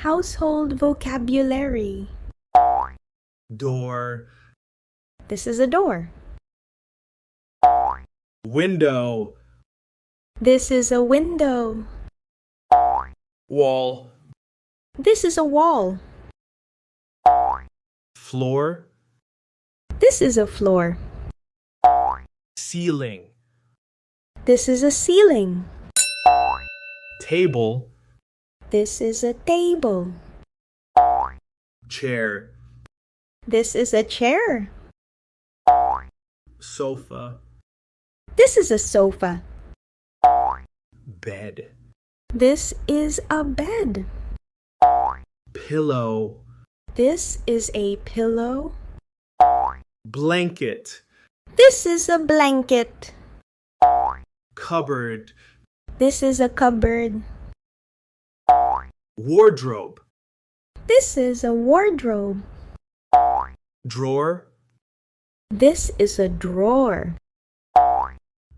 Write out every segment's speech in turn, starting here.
Household vocabulary. Door, This is a door. window, This is a window. wall, This is a wall. floor, This is a floor. ceiling, This is a ceiling. table, This is a table. chair, This is a chair. sofa, This is a sofa. bed, This is a bed. pillow, This is a pillow. blanket, This is a blanket. cupboard, This is a cupboard. wardrobe, This is a wardrobe. drawer, This is a drawer.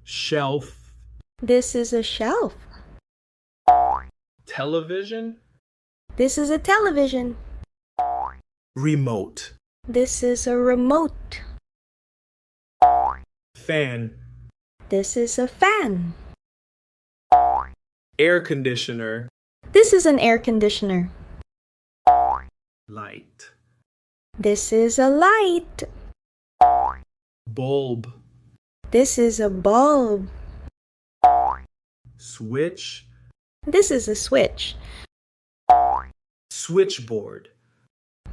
shelf, This is a shelf. television, This is a television. remote, This is a remote. fan, This is a fan. air conditioner, This is an air conditioner. light, This is a light. bulb, This is a bulb. switch, This is a switch. switchboard,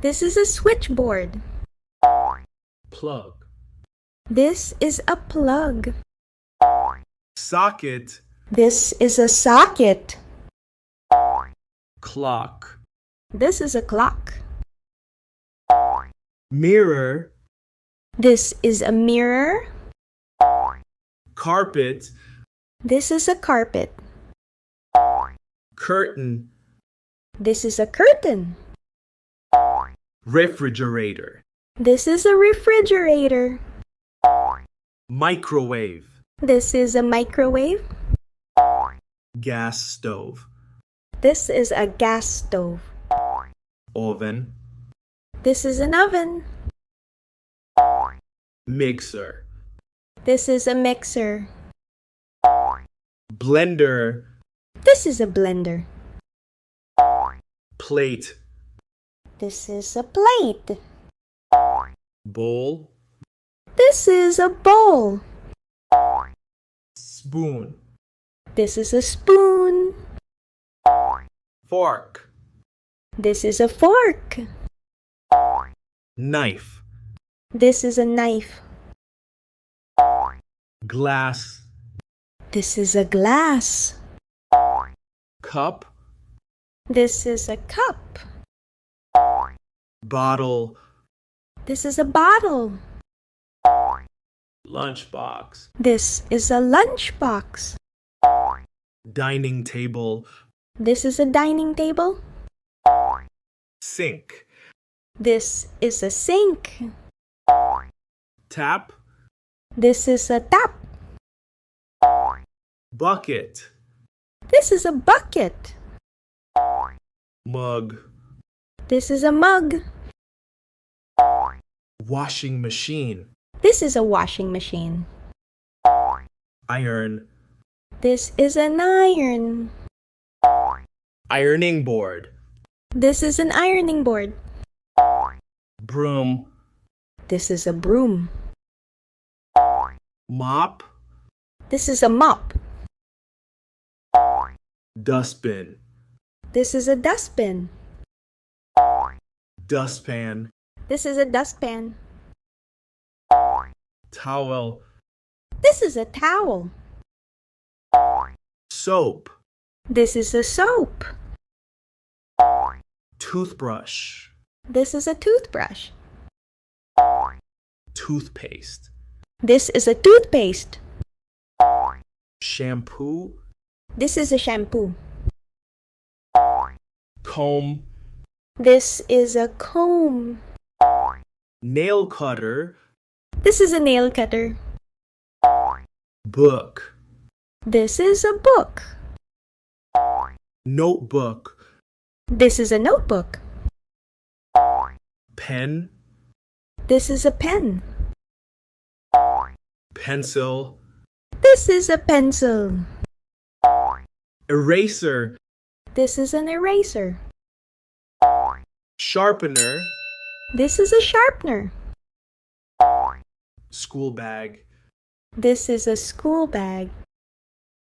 This is a switchboard. plug, This is a plug. socket, This is a socket. clock, This is a clock. mirror, This is a mirror. carpet, This is a carpet. curtain, This is a curtain. refrigerator, This is a refrigerator. microwave, This is a microwave. gas stove, This is a gas stove. oven, This is an oven. mixer, This is a mixer. blender, This is a blender. plate, This is a plate. bowl, This is a bowl. spoon, This is a spoon. fork, This is a fork. knife, This is a knife. glass, This is a glass. cup, This is a cup. bottle, This is a bottle. lunchbox, This is a lunchbox. dining table, This is a dining table. sink, This is a sink. tap, This is a tap. bucket, This is a bucket. mug, This is a mug. washing machine, This is a washing machine. iron, This is an iron. ironing board, This is an ironing board. broom, This is a broom. mop, This is a mop. dustbin, This is a dustbin. dustpan, This is a dustpan. towel, This is a towel. soap, This is a soap. toothbrush, This is a toothbrush. toothpaste, This is a toothpaste. shampoo, This is a shampoo. comb, This is a comb. nail cutter, This is a nail cutter. book, This is a book. notebook, This is a notebook. pen, This is a pen. pencil, This is a pencil. eraser, This is an eraser. sharpener, This is a sharpener. school bag, This is a school bag.